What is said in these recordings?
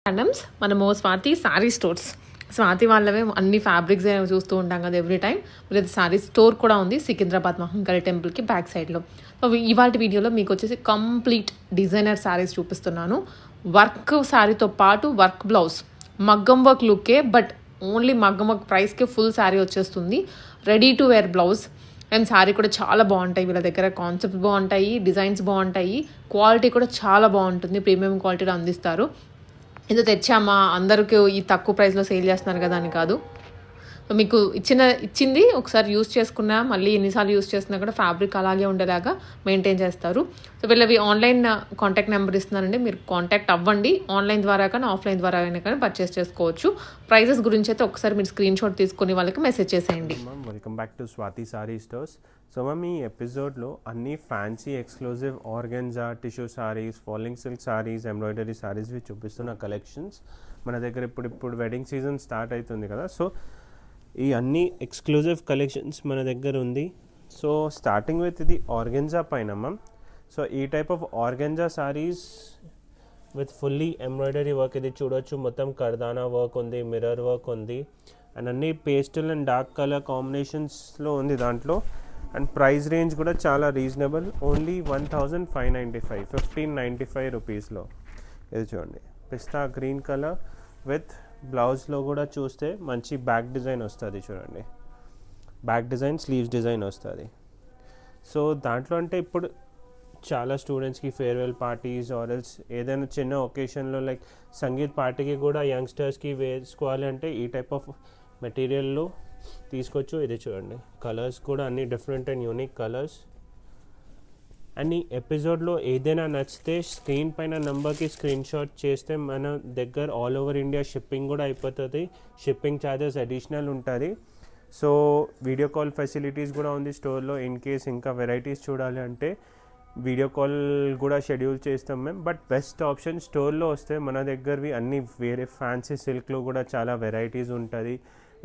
హ్యాండమ్స్ మనము స్వాతి శారీ స్టోర్స్ స్వాతి వాళ్ళవే అన్ని ఫ్యాబ్రిక్స్ చూస్తూ ఉంటాం కదా ఎవ్రీ టైం. లేదా శారీ స్టోర్ కూడా ఉంది సికింద్రాబాద్ మహంకాళి టెంపుల్కి బ్యాక్ సైడ్లో. ఇవాళ వీడియోలో మీకు వచ్చేసి కంప్లీట్ డిజైనర్ శారీస్ చూపిస్తున్నాను. వర్క్ శారీతో పాటు వర్క్ బ్లౌజ్ మగ్గం వర్క్ లుక్కే, బట్ ఓన్లీ మగ్గం వర్క్ ప్రైస్కే ఫుల్ శారీ వచ్చేస్తుంది. Ready to wear blouse and sari కూడా చాలా బాగుంటాయి. వీళ్ళ దగ్గర కాన్సెప్ట్స్ బాగుంటాయి, డిజైన్స్ బాగుంటాయి, క్వాలిటీ కూడా చాలా బాగుంటుంది. ప్రీమియం క్వాలిటీలో అందిస్తారు. ఏదో తెచ్చామా అందరికీ ఈ తక్కువ ప్రైస్లో సేల్ చేస్తున్నారు కదా అని కాదు. మీకు ఇచ్చింది ఒకసారి యూస్ చేసుకున్నా మళ్ళీ ఎన్నిసార్లు యూస్ చేసినా కూడా ఫ్యాబ్రిక్ అలాగే ఉండేలాగా మెయింటైన్ చేస్తారు. సో వీళ్ళవి ఆన్లైన్ కాంటాక్ట్ నెంబర్ ఇస్తున్నానండి, మీరు కాంటాక్ట్ అవ్వండి. ఆన్లైన్ ద్వారా కానీ ఆఫ్లైన్ ద్వారా అయినా కానీ పర్చేస్ చేసుకోవచ్చు. ప్రైజెస్ గురించి అయితే ఒకసారి మీరు స్క్రీన్ షాట్ తీసుకుని వాళ్ళకి మెసేజ్ చేసేయండి. Welcome back to Swathi sari stores. So ma'am ఈ ఎపిసోడ్లో అన్ని fancy exclusive organza, tissue saris, falling silk saris, embroidery సారీస్వి చూపిస్తున్న కలెక్షన్స్ మన దగ్గర ఇప్పుడు వెడ్డింగ్ సీజన్ స్టార్ట్ అవుతుంది కదా. సో ఈ అన్ని ఎక్స్క్లూజివ్ కలెక్షన్స్ మన దగ్గర ఉంది. సో స్టార్టింగ్ విత్ ఇది ఆర్గెన్జా పైన మ్యామ్. సో ఈ type of organza saris with fully embroidery work ఇది చూడొచ్చు. మొత్తం కర్దానా వర్క్ ఉంది, మిర్రర్ వర్క్ ఉంది అండ్ అన్ని పేస్టల్ అండ్ డార్క్ కలర్ కాంబినేషన్స్లో ఉంది దాంట్లో. అండ్ ప్రైస్ రేంజ్ కూడా చాలా రీజనబుల్, ఓన్లీ 1595 1595 రూపీస్లో. ఇది చూడండి, పిస్తా గ్రీన్ కలర్ విత్ బ్లౌజ్లో కూడా చూస్తే మంచి బ్యాక్ డిజైన్ వస్తుంది. చూడండి, బ్యాక్ డిజైన్, స్లీవ్స్ డిజైన్ వస్తుంది. సో దాంట్లో అంటే ఇప్పుడు చాలా స్టూడెంట్స్కి ఫేర్వెల్ పార్టీస్ ఆర్ఎల్స్ ఏదైనా చిన్న ఒకేషన్లో లైక్ సంగీత్ పార్టీకి కూడా యంగ్స్టర్స్కి వేసుకోవాలి అంటే ఈ టైప్ ఆఫ్ మెటీరియల్లో తీసుకోవచ్చు. ఇది చూడండి, కలర్స్ కూడా అన్ని different and unique colours. And ఈ ఎపిసోడ్లో ఏదైనా నచ్చితే స్క్రీన్ పైన నెంబర్కి స్క్రీన్ షాట్ చేస్తే మన దగ్గర ఆల్ ఓవర్ ఇండియా షిప్పింగ్ కూడా అయిపోతుంది. షిప్పింగ్ ఛార్జెస్ అడిషనల్ ఉంటుంది. సో వీడియో కాల్ ఫెసిలిటీస్ కూడా ఉంది స్టోర్లో. ఇన్ కేస్ ఇంకా వెరైటీస్ చూడాలి అంటే వీడియో కాల్ కూడా షెడ్యూల్ చేస్తాం మేము. బట్ బెస్ట్ ఆప్షన్ స్టోర్లో వస్తే మన దగ్గరవి అన్ని వేరే ఫ్యాన్సీ సిల్క్లో కూడా చాలా వెరైటీస్ ఉంటుంది.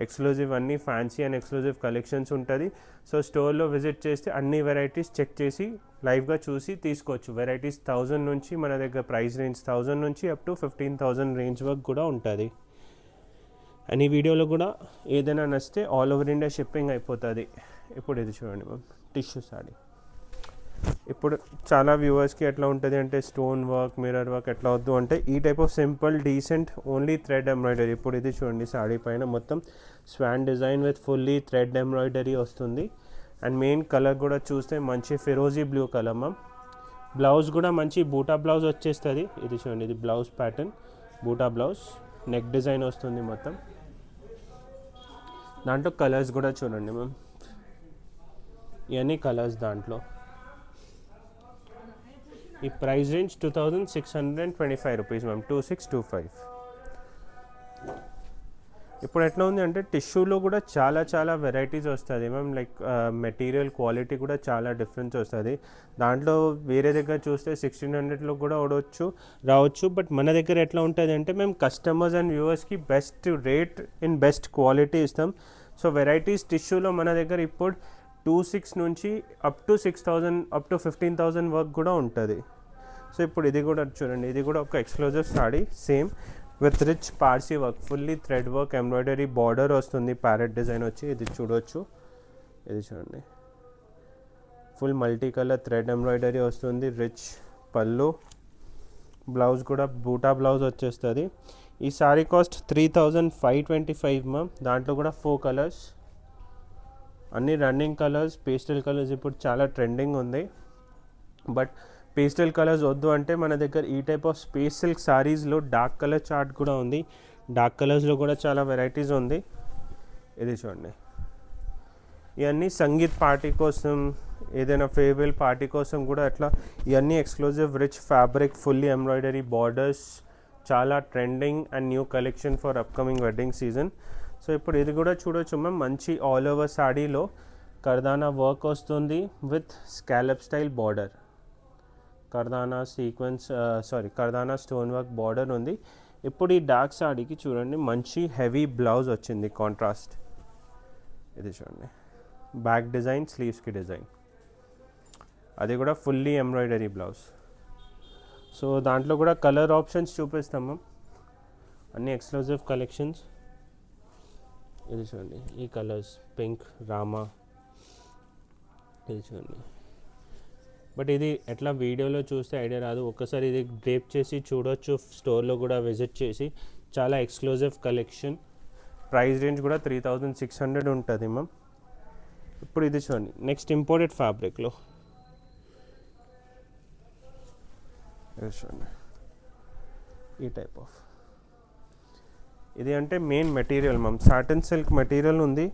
ఎక్స్క్లూజివ్ అన్ని ఫ్యాన్సీ అండ్ ఎక్స్క్లూజివ్ కలెక్షన్స్ ఉంటుంది. సో స్టోర్లో విజిట్ చేస్తే అన్ని వెరైటీస్ చెక్ చేసి లైవ్గా చూసి తీసుకోవచ్చు. వెరైటీస్ 1000 నుంచి మన దగ్గర ప్రైస్ రేంజ్ 1000 నుంచి అప్ టు 15,000 రేంజ్ వరకు కూడా ఉంటుంది. అండ్ ఈ వీడియోలో కూడా ఏదైనా నచ్చితే ఆల్ ఓవర్ ఇండియా షిప్పింగ్ అయిపోతుంది. ఇప్పుడు ఇది చూడండి మ్యామ్, టిష్యూ సారీ. ఇప్పుడు చాలా వ్యూవర్స్కి ఎట్లా ఉంటుంది అంటే స్టోన్ వర్క్, మిర్రర్ వర్క్ ఎట్లా వద్దు అంటే ఈ type of simple decent only thread embroidery. ఇప్పుడు ఇది చూడండి, సాడీ పైన మొత్తం Schwann design with fully thread embroidery వస్తుంది. అండ్ మెయిన్ కలర్ కూడా చూస్తే మంచి ఫిరోజీ బ్లూ కలర్ మ్యామ్. బ్లౌజ్ కూడా మంచి బూటా బ్లౌజ్ వచ్చేస్తుంది. ఇది చూడండి, ఇది బ్లౌజ్ ప్యాటర్న్, బూటా బ్లౌజ్, నెక్ డిజైన్ వస్తుంది మొత్తం. దాంట్లో కలర్స్ కూడా చూడండి మ్యామ్, ఇవన్నీ కలర్స్ దాంట్లో. ఈ ప్రైస్ రేంజ్ 2625 రూపీస్ మ్యామ్, 2625. ఇప్పుడు ఎట్లా ఉంది అంటే టిష్యూలో కూడా చాలా వెరైటీస్ వస్తుంది మ్యామ్. లైక్ మెటీరియల్ క్వాలిటీ కూడా చాలా డిఫరెన్స్ వస్తుంది. దాంట్లో వేరే దగ్గర చూస్తే 1600లో కూడా రావచ్చు. బట్ మన దగ్గర ఎట్లా ఉంటుంది అంటే మేము కస్టమర్స్ అండ్ వ్యూవర్స్కి best rate in best quality ఇస్తాం. సో వెరైటీస్ టిష్యూలో మన దగ్గర ఇప్పుడు 26 నుంచి up to 6000 up to 15,000 work కూడా ఉంటుంది. సో ఇప్పుడు ఇది కూడా చూడండి, ఇది కూడా ఒక exclusive saree same with rich Parsi work, fully thread work, embroidery border వస్తుంది, ప్యారెట్ డిజైన్ వచ్చి. ఇది చూడవచ్చు, ఇది చూడండి, full multi colour thread embroidery వస్తుంది, రిచ్ పళ్ళు, బ్లౌజ్ కూడా బూటా బ్లౌజ్ వచ్చేస్తుంది. ఈ సారీ కాస్ట్ 3525 మ్యామ్. దాంట్లో కూడా 4 కలర్స్, అన్ని రన్నింగ్ కలర్స్, పేస్టల్ కలర్స్ ఇప్పుడు చాలా ట్రెండింగ్ ఉంది. బట్ పేస్టల్ కలర్స్ వద్దు అంటే మన దగ్గర ఈ టైప్ ఆఫ్ స్పేస్ సిల్క్ సారీస్లో డార్క్ కలర్ చార్ట్ కూడా ఉంది. డార్క్ కలర్స్లో కూడా చాలా వెరైటీస్ ఉంది. ఇది చూడండి, ఇవన్నీ సంగీత్ పార్టీ కోసం, ఏదైనా ఫేర్వెల్ పార్టీ కోసం కూడా అట్లా ఇవన్నీ exclusive rich fabric, fully embroidery borders, చాలా trending and new collection for upcoming wedding season. So ఇప్పుడు ఇది కూడా చూడొచ్చు మ్యామ్, మంచి ఆల్ ఓవర్ సాడీలో కర్దానా వర్క్ వస్తుంది with scallop style border, kardana sequence kardana stone work border ఉంది. ఇప్పుడు ఈ డార్క్ సాడీకి చూడండి మంచి హెవీ బ్లౌజ్ వచ్చింది కాంట్రాస్ట్. ఇది చూడండి, బ్యాక్ డిజైన్, స్లీవ్స్కి డిజైన్, అది కూడా ఫుల్లీ ఎంబ్రాయిడరీ బ్లౌజ్. సో దాంట్లో కూడా కలర్ ఆప్షన్స్ చూపిస్తాము. అన్ని ఎక్స్క్లూజివ్ కలెక్షన్స్. ఇది చూడండి, ఈ కలర్స్ పింక్, రామా, ఇది చూడండి. బట్ ఇది ఎట్లా వీడియోలో చూస్తే ఐడియా రాదు, ఒక్కసారి ఇది డ్రేప్ చేసి చూడొచ్చు, స్టోర్లో కూడా విజిట్ చేసి. చాలా ఎక్స్క్లూజివ్ కలెక్షన్. ప్రైస్ రేంజ్ కూడా 3600 ఉంటుంది మ్యామ్. ఇప్పుడు ఇది చూడండి, నెక్స్ట్ ఇంపోర్టెడ్ ఫ్యాబ్రిక్లో ఇది చూడండి, ఈ టైప్ ఆఫ్. ఇది అంటే main material ma'am, satin silk material ఉంది.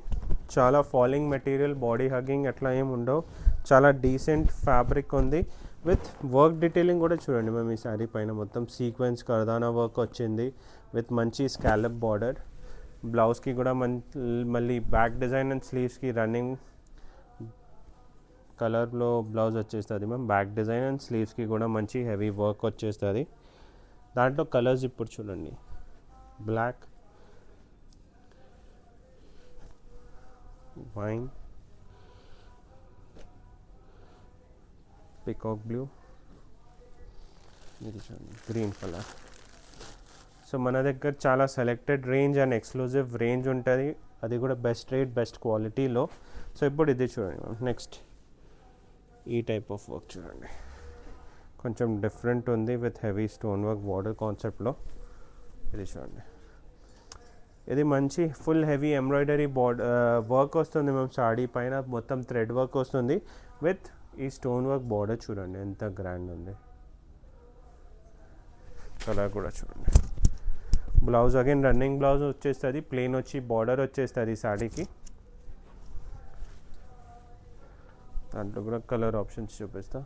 చాలా ఫాలింగ్ మెటీరియల్, బాడీ హగ్గింగ్ అట్లా ఏమి ఉండవు. చాలా డీసెంట్ ఫ్యాబ్రిక్ ఉంది. విత్ వర్క్ డీటెయిలింగ్ కూడా చూడండి మ్యామ్, ఈ శారీ పైన మొత్తం సీక్వెన్స్ కర్దానా వర్క్ వచ్చింది విత్ మంచి స్కాలప్ బార్డర్. బ్లౌజ్కి కూడా మళ్ళీ బ్యాక్ డిజైన్ అండ్ స్లీవ్స్కి రన్నింగ్ కలర్లో బ్లౌజ్ వచ్చేస్తుంది మ్యామ్. బ్యాక్ డిజైన్ అండ్ స్లీవ్స్కి కూడా మంచి హెవీ వర్క్ వచ్చేస్తుంది. దాంట్లో కలర్స్ ఇప్పుడు చూడండి, బ్లాక్, వైన్, పికాక్ బ్లూ, ఇది చూడండి గ్రీన్ కలర్. సో మన దగ్గర చాలా selected range and exclusive range ఉంటుంది, అది కూడా బెస్ట్ రేట్ బెస్ట్ క్వాలిటీలో. సో ఇప్పుడు ఇది చూడండి, నెక్స్ట్ ఈ టైప్ ఆఫ్ వర్క్ చూడండి, కొంచెం డిఫరెంట్ ఉంది with heavy stone work border కాన్సెప్ట్లో. ఇది చూడండి, ఇది మంచి ఫుల్ హెవీ ఎంబ్రాయిడరీ వర్క్ వస్తుంది మేము సాడీ పైన, మొత్తం థ్రెడ్ వర్క్ వస్తుంది విత్ ఈ స్టోన్ వర్క్ బార్డర్. చూడండి ఎంత గ్రాండ్ ఉంది. కలర్ కూడా చూడండి. బ్లౌజ్ అగైన్ రన్నింగ్ బ్లౌజ్ వచ్చేస్తుంది, ప్లెయిన్ వచ్చి బార్డర్ వచ్చేస్తుంది సాడీకి. దాంట్లో కూడా కలర్ ఆప్షన్స్ చూపిస్తా.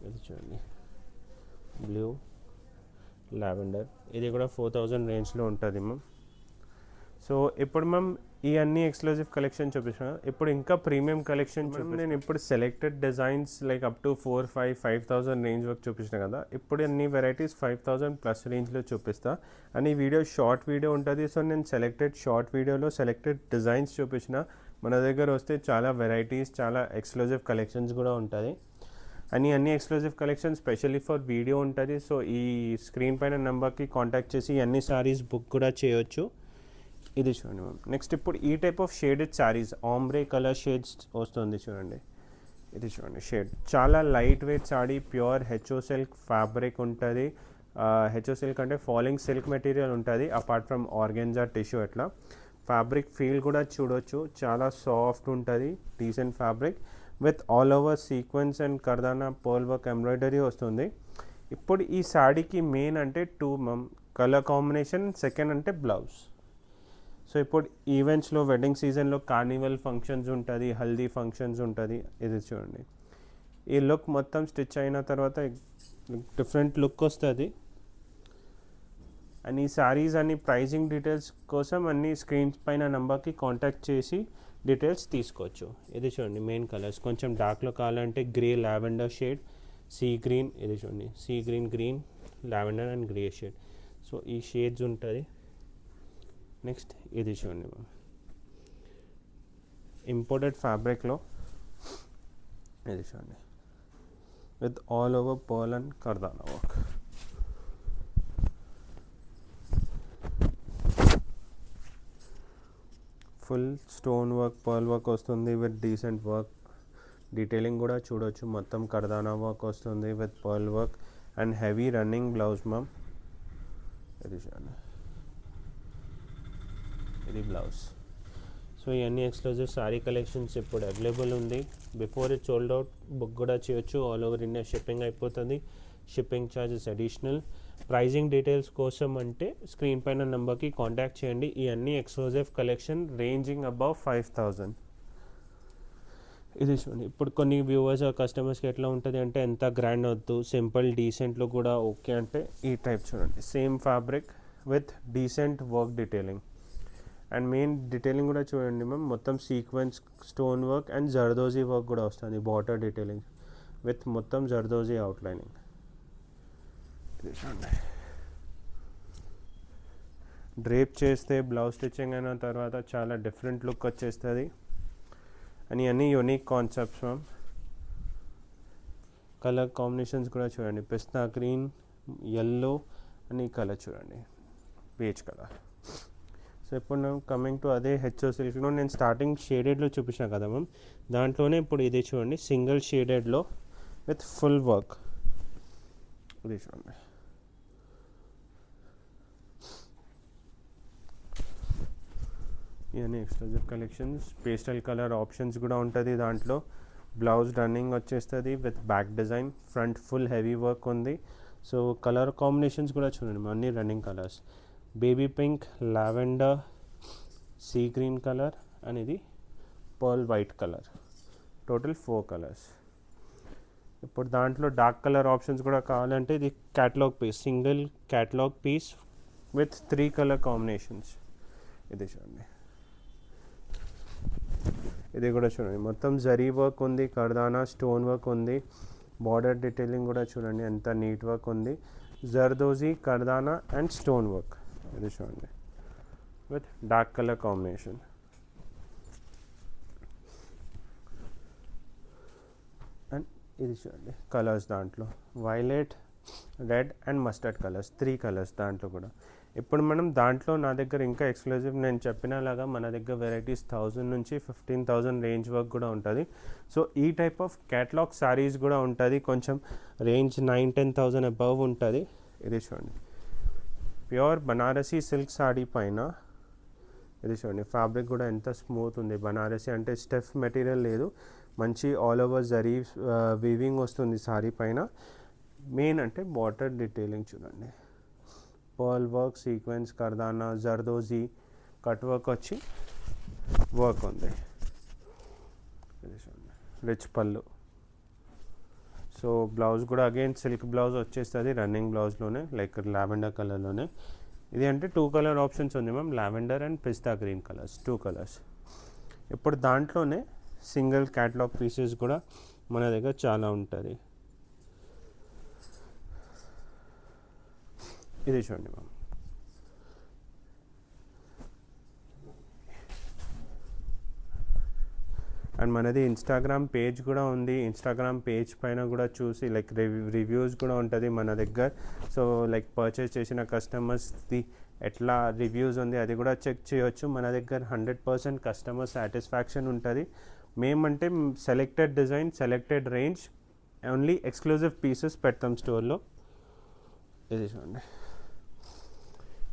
ఇది చూడండి, బ్లూ, లావెండర్, ఇది కూడా 4000 రేంజ్లో ఉంటుంది మ్యామ్. సో ఇప్పుడు మ్యామ్ ఈ అన్ని ఎక్స్క్లూజివ్ కలెక్షన్ చూపిస్తాను. ఇప్పుడు ఇంకా ప్రీమియం కలెక్షన్ నేను ఇప్పుడు selected designs like up to 5000 range వరకు చూపించిన కదా. ఇప్పుడు అన్ని వెరైటీస్ 5000+ రేంజ్లో చూపిస్తా. అండ్ ఈ వీడియో షార్ట్ వీడియో ఉంటుంది. సో నేను సెలెక్టెడ్ షార్ట్ వీడియోలో సెలెక్టెడ్ డిజైన్స్ చూపించిన. మన దగ్గర వస్తే చాలా వెరైటీస్, చాలా ఎక్స్క్లూజివ్ కలెక్షన్స్ కూడా ఉంటుంది. అన్ని exclusive collection specially for video ఉంటుంది. సో ఈ స్క్రీన్ పైన నెంబర్కి కాంటాక్ట్ చేసి అన్ని సారీస్ బుక్ కూడా చేయొచ్చు. ఇది చూడండి మ్యామ్. నెక్స్ట్ ఇప్పుడు ఈ type of shaded saris, ombre colour shades వస్తుంది చూడండి. ఇది చూడండి షేడ్, చాలా light weight sari, pure HO silk fabric ఉంటుంది. హెచ్ఓ సిల్క్ అంటే ఫాలింగ్ సిల్క్ మెటీరియల్ ఉంటుంది, అపార్ట్ ఫ్రమ్ ఆర్గెన్జా టిష్యూ. అట్లా ఫ్యాబ్రిక్ ఫీల్ కూడా చూడొచ్చు, చాలా సాఫ్ట్ ఉంటుంది, decent fabric with all over sequence and kardana pearl work embroidery వస్తుంది. ఇప్పుడు ఈ శారీకి మెయిన్ అంటే 2 మ్యామ్, కలర్ కాంబినేషన్, సెకండ్ అంటే బ్లౌజ్. సో ఇప్పుడు ఈవెంట్స్లో, వెడ్డింగ్ సీజన్లో కార్నివల్ ఫంక్షన్స్ ఉంటుంది, హల్దీ ఫంక్షన్స్ ఉంటుంది. ఇది చూడండి, ఈ లుక్ మొత్తం స్టిచ్ అయిన తర్వాత డిఫరెంట్ లుక్ వస్తుంది. అండ్ ఈ శారీస్ అన్ని ప్రైజింగ్ డీటెయిల్స్ కోసం అన్ని స్క్రీన్స్ పైన నెంబర్కి కాంటాక్ట్ చేసి డీటెయిల్స్ తీసుకోవచ్చు. ఇది చూడండి మెయిన్ కలర్స్, కొంచెం డార్క్లో కావాలంటే grey, lavender shade, sea green, ఇది చూడండి sea green, green, lavender and grey shade. So ఈ షేడ్స్ ఉంటుంది. నెక్స్ట్ ఇది చూడండి మ్యామ్, ఇంపోర్టెడ్ ఫ్యాబ్రిక్లో. ఇది చూడండి with all over pearl and kardana work. Full stone work, pearl work వస్తుంది విత్ డీసెంట్ వర్క్. డీటెయిలింగ్ కూడా చూడొచ్చు, మొత్తం కర్దానా వర్క్ వస్తుంది with pearl work and heavy running blouse ma'am. ఇది చూడండి, ఇది బ్లౌజ్. సో ఇవన్నీ ఎక్స్క్లూజివ్ సారీ కలెక్షన్స్ ఇప్పుడు అవైలబుల్ ఉంది. Before it sold out, book కూడా చేయొచ్చు. ఆల్ ఓవర్ ఇండియా షిప్పింగ్ అయిపోతుంది. Shipping charges additional. Pricing details కోసం అంటే స్క్రీన్ పైన నెంబర్కి కాంటాక్ట్ చేయండి. ఈ అన్ని ఎక్స్క్లూజివ్ కలెక్షన్ రేంజింగ్ అబౌవ్ 5000. ఇది చూడండి, ఇప్పుడు కొన్ని వ్యూవర్స్ కస్టమర్స్కి ఎట్లా ఉంటుంది అంటే ఎంత గ్రాండ్ వద్దు, సింపుల్ డీసెంట్లో కూడా ఓకే అంటే ఈ టైప్ చూడండి, same fabric with decent work detailing. And main detailing కూడా చూడండి మ్యామ్, మొత్తం sequence stone work and zardozi work కూడా వస్తుంది, బార్డర్ డీటెయిలింగ్ విత్ మొత్తం జర్దోజీ అవుట్లైనింగ్. ఇది చూడండి, డ్రేప్ చేస్తే బ్లౌజ్ స్టిచ్చింగ్ అయిన తర్వాత చాలా డిఫరెంట్ లుక్ వచ్చేస్తుంది. అని అన్ని unique concepts ma'am. Colour combinations కూడా చూడండి, పిస్తా గ్రీన్, ఎల్లో అండ్ ఈ కలర్ చూడండి బేజ్ కలర్. సో ఇప్పుడు నేను కమింగ్ టు అదే హెచ్ఓ సిల్క్లో నేను స్టార్టింగ్ షేడెడ్లో చూపించిన కదా మ్యామ్, దాంట్లోనే ఇప్పుడు ఇది చూడండి సింగిల్ షేడెడ్లో విత్ ఫుల్ వర్క్. ఇది చూడండి ఇవన్నీ exclusive collections. Pastel colour options కూడా ఉంటుంది దాంట్లో. బ్లౌజ్ రన్నింగ్ వచ్చేస్తుంది with back design, front full heavy work ఉంది. సో కలర్ కాంబినేషన్స్ కూడా చూడండి అన్నీ running colours. Baby pink, lavender, sea green colour and ఇది pearl white colour. Total 4 colours. ఇప్పుడు దాంట్లో డార్క్ కలర్ ఆప్షన్స్ కూడా కావాలంటే ఇది catalogue piece, single catalogue piece with 3 colour combinations. ఇది చూడండి, ఇది కూడా చూడండి మొత్తం జరీ వర్క్ ఉంది, కర్దానా స్టోన్ వర్క్ ఉంది, బార్డర్ డీటెయిలింగ్ కూడా చూడండి ఎంత నీట్ వర్క్ ఉంది. Zardozi, kardana and stone work. ఇది చూడండి with dark colour combination. And ఇది చూడండి కలర్స్ దాంట్లో violet, red and mustard colours, 3 colours దాంట్లో కూడా. ఇప్పుడు మనం దాంట్లో నా దగ్గర ఇంకా ఎక్స్క్లూజివ్ నేను చెప్పినలాగా మన దగ్గర వెరైటీస్ 1000 నుంచి 15,000 రేంజ్ వర్క్ కూడా ఉంటుంది. సో ఈ టైప్ ఆఫ్ క్యాటలాగ్ సారీస్ కూడా ఉంటుంది, కొంచెం రేంజ్ 9-10,000 అబవ్ ఉంటుంది. ఇది చూడండి ప్యూర్ బనారసీ సిల్క్ సారీ పైన. ఇది చూడండి ఫ్యాబ్రిక్ కూడా ఎంత స్మూత్ ఉంది. బనారసీ అంటే స్టెఫ్ మెటీరియల్ లేదు, మంచి ఆల్ ఓవర్ జరీ వీవింగ్ వస్తుంది సారీ పైన. మెయిన్ అంటే బార్డర్ డీటెయిలింగ్ చూడండి, pearl work, sequence, kardana, zardozi cut work వచ్చి వర్క్ ఉంది. ఇది చూడండి రిచ్ పళ్ళు. సో బ్లౌజ్ కూడా అగైన్ సిల్క్ బ్లౌజ్ వచ్చేస్తుంది రన్నింగ్ బ్లౌజ్లోనే, లైక్ లావెండర్ కలర్లోనే. ఇది అంటే 2 కలర్ ఆప్షన్స్ ఉంది ma'am, lavender and pista green colours, 2 colours. ఇప్పుడు దాంట్లోనే సింగిల్ క్యాటలాగ్ పీసెస్ కూడా మన దగ్గర చాలా ఉంటుంది. ఇది చూడండి మ్యామ్, అండ్ మనది ఇన్స్టాగ్రామ్ పేజ్ కూడా ఉంది. ఇన్స్టాగ్రామ్ పేజ్ పైన కూడా చూసి లైక్ రివ్యూస్ కూడా ఉంటుంది మన దగ్గర. సో లైక్ పర్చేస్ చేసిన కస్టమర్స్ది ఎట్లా రివ్యూస్ ఉంది అది కూడా చెక్ చేయొచ్చు. మన దగ్గర 100% కస్టమర్ సాటిస్ఫాక్షన్ ఉంటుంది. మేమంటే selected design, selected range, only exclusive pieces పెడతాం స్టోర్లో. ఇది చూడండి,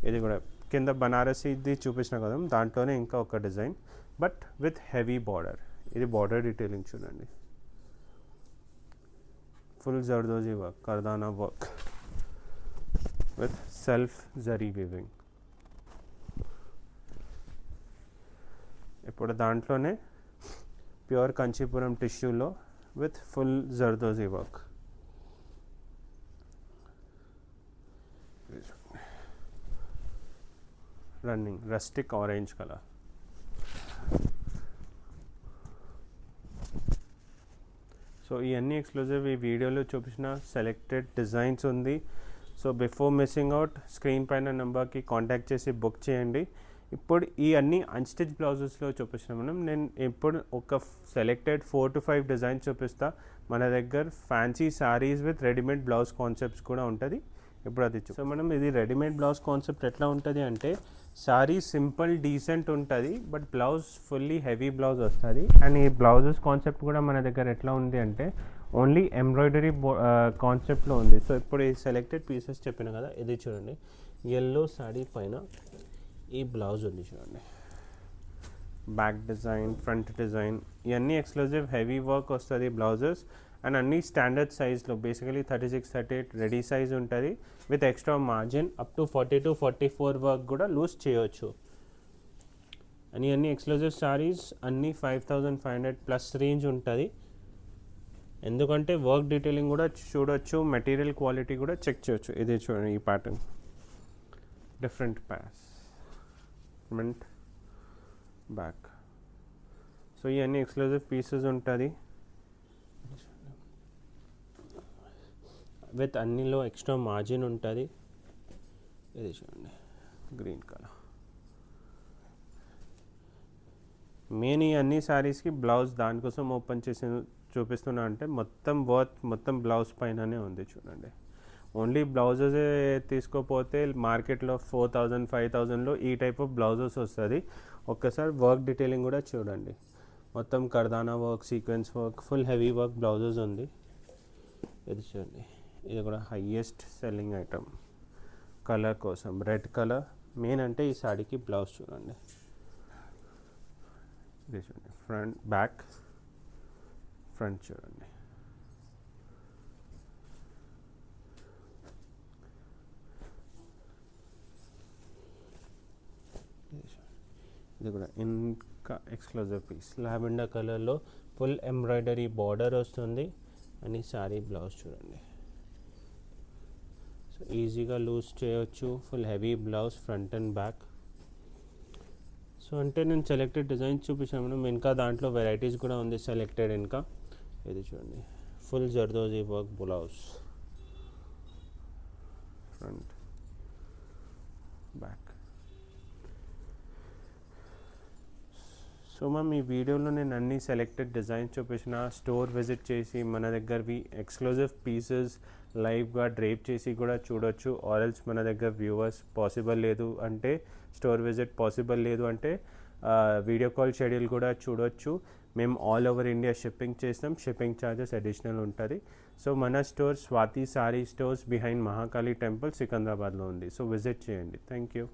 ఇది కూడా కింద బనారసీది చూపించిన కదా దాంట్లోనే ఇంకా ఒక design but with heavy border. ఇది బార్డర్ డీటెయిలింగ్ చూడండి, full zardozi work, kardana work with self zari weaving. ఇప్పుడు దాంట్లోనే ప్యూర్ కంచీపురం టిష్యూలో with full zardozi work. Running rustic orange colour. So ఇవన్నీ ఎక్స్క్లూజివ్ ఈ వీడియోలో చూపించిన సెలెక్టెడ్ డిజైన్స్ ఉంది. So before missing out screen పైన నెంబర్కి కాంటాక్ట్ చేసి బుక్ చేయండి. ఇప్పుడు ఈ అన్ని అన్స్టిచ్ బ్లౌజెస్లో చూపించిన నేను ఇప్పుడు ఒక సెలెక్టెడ్ 4 to 5 డిజైన్స్ చూపిస్తా. మన దగ్గర fancy saris with readymade blouse concepts కూడా ఉంటుంది. ఇప్పుడు అది సో ఇది రెడీమేడ్ బ్లౌజ్ కాన్సెప్ట్ ఎట్లా ఉంటుంది అంటే శారీ సింపుల్ డీసెంట్ ఉంటుంది but blouse fully heavy blouse వస్తుంది. అండ్ ఈ బ్లౌజెస్ కాన్సెప్ట్ కూడా మన దగ్గర ఎట్లా ఉంది అంటే ఓన్లీ ఎంబ్రాయిడరీ కాన్సెప్ట్లో ఉంది. సో ఇప్పుడు ఈ సెలెక్టెడ్ పీసెస్ చెప్పిన కదా, ఇది చూడండి ఎల్లో శారీ పైన ఈ బ్లౌజ్ ఉంది చూడండి, బ్యాక్ డిజైన్, ఫ్రంట్ డిజైన్, ఇవన్నీ ఎక్స్క్లూజివ్ హెవీ వర్క్ వస్తుంది బ్లౌజెస్. అండ్ అన్ని స్టాండర్డ్ సైజ్లో బేసికలీ 36-38 రెడీ సైజ్ ఉంటుంది with extra margin up to 42-44 work కూడా లూజ్ చేయొచ్చు. అని అన్ని ఎక్స్క్లూజివ్ సారీస్ అన్నీ 5,500+ రేంజ్ ఉంటుంది. ఎందుకంటే వర్క్ డీటెయిలింగ్ కూడా చూడొచ్చు, మెటీరియల్ క్వాలిటీ కూడా చెక్ చేయొచ్చు. ఇది చూడండి ఈ pattern, different pass, front, back. So ఇవన్నీ ఎక్స్క్లూజివ్ పీసెస్ ఉంటుంది విత్ అన్నిలో ఎక్స్ట్రా మార్జిన్ ఉంటుంది. ఇది చూడండి గ్రీన్ కలర్. మెయిన్ ఈ అన్ని శారీస్కి బ్లౌజ్ దానికోసం ఓపెన్ చేసి చూపిస్తున్నా అంటే మొత్తం వర్త్ మొత్తం బ్లౌజ్ పైననే ఉంది చూడండి. ఓన్లీ బ్లౌజెసే తీసుకోపోతే మార్కెట్లో 4000 5000లో ఈ టైప్ ఆఫ్ బ్లౌజెస్ వస్తుంది. ఒక్కసారి వర్క్ డీటెయిలింగ్ కూడా చూడండి. మొత్తం kardana work, sequence work, full heavy work blouses ఉంది. ఇది చూడండి, ఇది కూడా హైయెస్ట్ సెల్లింగ్ ఐటమ్. కలర్ కోసం రెడ్ కలర్ మెయిన్ అంటే ఈ సాడీకి బ్లౌజ్ చూడండి. ఇది చూడండి, ఫ్రంట్ బ్యాక్ ఫ్రంట్ చూడండి. ఇది కూడా ఇంకా ఎక్స్క్లూజివ్ పీస్, లావెండర్ కలర్లో ఫుల్ ఎంబ్రాయిడరీ బార్డర్ వస్తుంది. అని సారీ బ్లౌజ్ చూడండి. సో ఈజీగా లూజ్ చేయొచ్చు. Full heavy blouse front and back. So అంటే నేను సెలెక్టెడ్ డిజైన్స్ చూపించాను, ఇంకా దాంట్లో వెరైటీస్ కూడా ఉంది సెలెక్టెడ్. ఇంకా ఇది చూడండి, full zardozi work blouse front back. So ma'am ఈ వీడియోలో నేను అన్ని సెలెక్టెడ్ డిజైన్స్ చూపించిన. స్టోర్ విజిట్ చేసి మన దగ్గరవి ఎక్స్క్లూజివ్ పీసెస్ లైవ్గా డ్రేప్ చేసి కూడా చూడొచ్చు. ఆర్ఎల్స్ మన దగ్గర వ్యూవర్స్ పాసిబుల్ లేదు అంటే, స్టోర్ విజిట్ పాసిబుల్ లేదు అంటే వీడియో కాల్ షెడ్యూల్ కూడా చూడొచ్చు. మేము ఆల్ ఓవర్ ఇండియా షిప్పింగ్ చేస్తాం. షిప్పింగ్ ఛార్జెస్ అడిషనల్ ఉంటుంది. సో మన store Swathi sari stores behind Mahakali temple సికింద్రాబాద్లో ఉంది. సో విజిట్ చేయండి. Thank you.